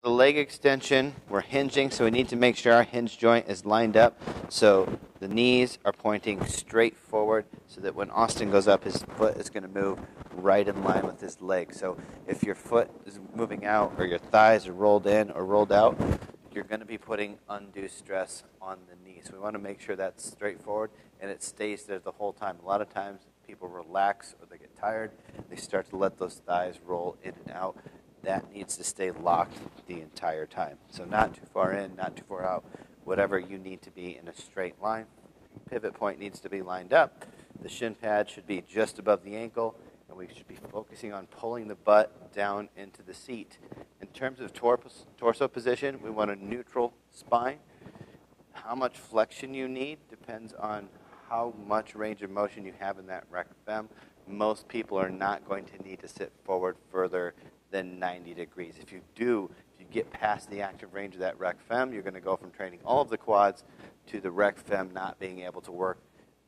The leg extension, we're hinging, so we need to make sure our hinge joint is lined up so the knees are pointing straight forward so that when Austin goes up, his foot is going to move right in line with his leg. So if your foot is moving out or your thighs are rolled in or rolled out, you're going to be putting undue stress on the knee. So we want to make sure that's straightforward and it stays there the whole time. A lot of times people relax or they get tired. They start to let those thighs roll in and out. That needs to stay locked the entire time. So not too far in, not too far out, whatever you need to be in a straight line. Pivot point needs to be lined up. The shin pad should be just above the ankle, and we should be focusing on pulling the butt down into the seat. In terms of torso position, we want a neutral spine. How much flexion you need depends on how much range of motion you have in that rec fem. Most people are not going to need to sit forward further than 90 degrees. If you get past the active range of that rec fem, you're going to go from training all of the quads to the rec fem not being able to work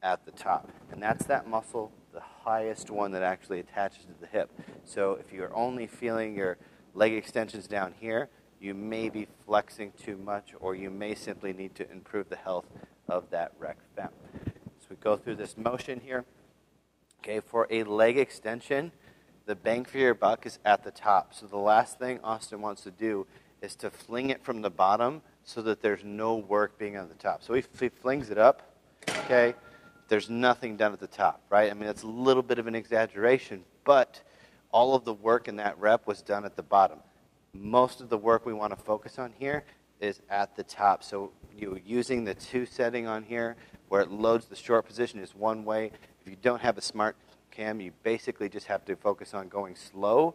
at the top. And that's that muscle, the highest one that actually attaches to the hip. So if you're only feeling your leg extensions down here, you may be flexing too much, or you may simply need to improve the health of that rec fem. So we go through this motion here. Okay, for a leg extension, the bang for your buck is at the top. So the last thing Austin wants to do is to fling it from the bottom so that there's no work being on the top. So if he flings it up, okay, there's nothing done at the top, right? I mean, it's a little bit of an exaggeration, but all of the work in that rep was done at the bottom. Most of the work we want to focus on here is at the top. So you using the 2 setting on here where it loads the short position is one way. If you don't have a smart cam, you basically just have to focus on going slow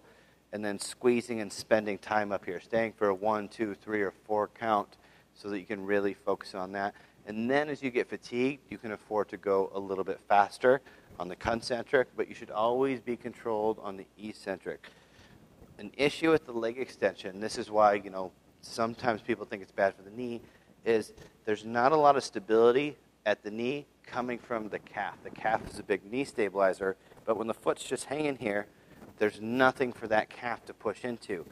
and then squeezing and spending time up here, staying for a 1, 2, 3, or 4 count so that you can really focus on that. And then as you get fatigued, you can afford to go a little bit faster on the concentric, but you should always be controlled on the eccentric. An issue with the leg extension, this is why, sometimes people think it's bad for the knee, is there's not a lot of stability at the knee coming from the calf. The calf is a big knee stabilizer, but when the foot's just hanging here, there's nothing for that calf to push into.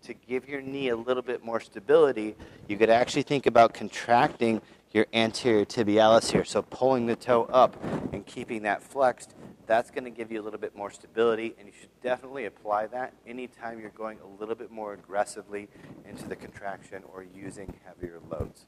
To give your knee a little bit more stability, you could actually think about contracting your anterior tibialis here, so pulling the toe up and keeping that flexed. That's going to give you a little bit more stability, and you should definitely apply that anytime you're going a little bit more aggressively into the contraction or using heavier loads.